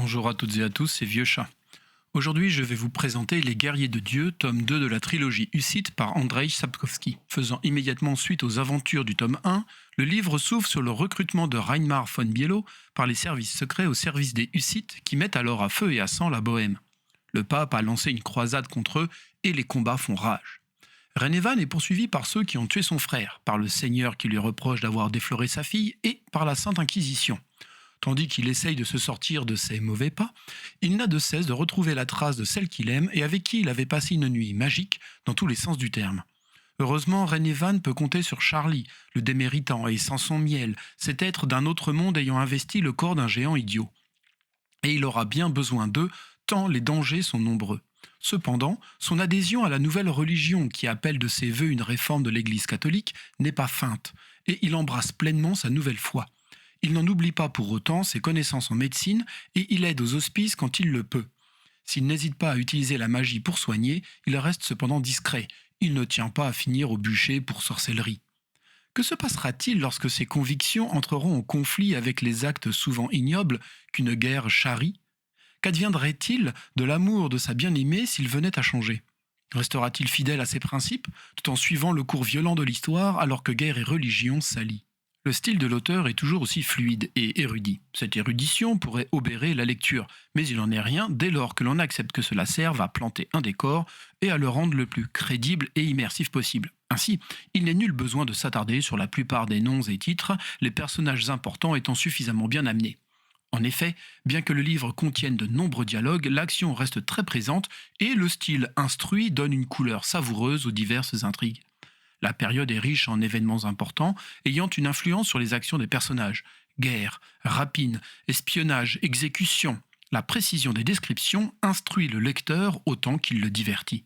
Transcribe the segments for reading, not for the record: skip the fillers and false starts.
Bonjour à toutes et à tous, c'est Vieux Chat. Aujourd'hui, je vais vous présenter Les Guerriers de Dieu, tome 2 de la trilogie Hussite par Andrzej Sapkowski. Faisant immédiatement suite aux aventures du tome 1, le livre s'ouvre sur le recrutement de Reinmar von Bielo par les services secrets au service des Hussites qui mettent alors à feu et à sang la Bohême. Le pape a lancé une croisade contre eux et les combats font rage. Rennevald est poursuivi par ceux qui ont tué son frère, par le Seigneur qui lui reproche d'avoir défloré sa fille et par la Sainte Inquisition. Tandis qu'il essaye de se sortir de ses mauvais pas, il n'a de cesse de retrouver la trace de celle qu'il aime et avec qui il avait passé une nuit magique dans tous les sens du terme. Heureusement, Rennevald peut compter sur Charlie, le déméritant et sans son miel, cet être d'un autre monde ayant investi le corps d'un géant idiot. Et il aura bien besoin d'eux, tant les dangers sont nombreux. Cependant, son adhésion à la nouvelle religion qui appelle de ses vœux une réforme de l'Église catholique n'est pas feinte, et il embrasse pleinement sa nouvelle foi. Il n'en oublie pas pour autant ses connaissances en médecine et il aide aux hospices quand il le peut. S'il n'hésite pas à utiliser la magie pour soigner, il reste cependant discret. Il ne tient pas à finir au bûcher pour sorcellerie. Que se passera-t-il lorsque ses convictions entreront en conflit avec les actes souvent ignobles qu'une guerre charrie ? Qu'adviendrait-il de l'amour de sa bien-aimée s'il venait à changer ? Restera-t-il fidèle à ses principes, tout en suivant le cours violent de l'histoire alors que guerre et religion s'allient ? Le style de l'auteur est toujours aussi fluide et érudit. Cette érudition pourrait obérer la lecture, mais il n'en est rien dès lors que l'on accepte que cela serve à planter un décor et à le rendre le plus crédible et immersif possible. Ainsi, il n'est nul besoin de s'attarder sur la plupart des noms et titres, les personnages importants étant suffisamment bien amenés. En effet, bien que le livre contienne de nombreux dialogues, l'action reste très présente et le style instruit donne une couleur savoureuse aux diverses intrigues. La période est riche en événements importants, ayant une influence sur les actions des personnages. Guerre, rapine, espionnage, exécution. La précision des descriptions instruit le lecteur autant qu'il le divertit.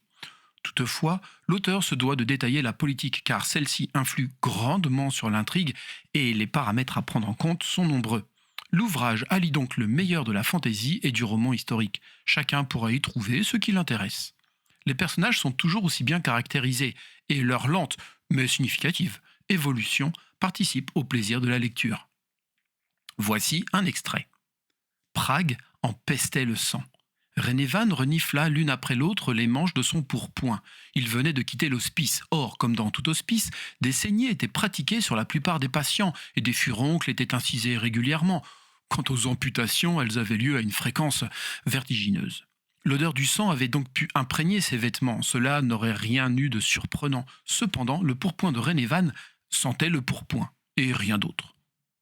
Toutefois, l'auteur se doit de détailler la politique car celle-ci influe grandement sur l'intrigue et les paramètres à prendre en compte sont nombreux. L'ouvrage allie donc le meilleur de la fantaisie et du roman historique. Chacun pourra y trouver ce qui l'intéresse. Les personnages sont toujours aussi bien caractérisés et leur lente, mais significative, évolution participe au plaisir de la lecture. Voici un extrait. Prague en pestait le sang. Rennevald renifla l'une après l'autre les manches de son pourpoint. Il venait de quitter l'hospice. Or, comme dans tout hospice, des saignées étaient pratiquées sur la plupart des patients et des furoncles étaient incisés régulièrement. Quant aux amputations, elles avaient lieu à une fréquence vertigineuse. L'odeur du sang avait donc pu imprégner ses vêtements. Cela n'aurait rien eu de surprenant. Cependant, le pourpoint de Rennevald sentait le pourpoint, et rien d'autre.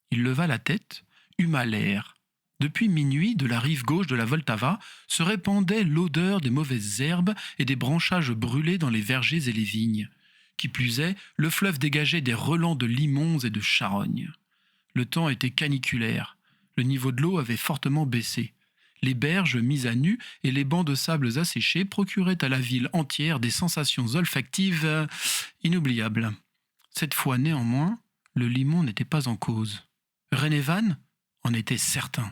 Il leva la tête, huma l'air. Depuis minuit, de la rive gauche de la Vltava, se répandait l'odeur des mauvaises herbes et des branchages brûlés dans les vergers et les vignes. Qui plus est, le fleuve dégageait des relents de limons et de charognes. Le temps était caniculaire. Le niveau de l'eau avait fortement baissé. Les berges mises à nu et les bancs de sable asséchés procuraient à la ville entière des sensations olfactives inoubliables. Cette fois néanmoins, le limon n'était pas en cause. Rennevald en était certain.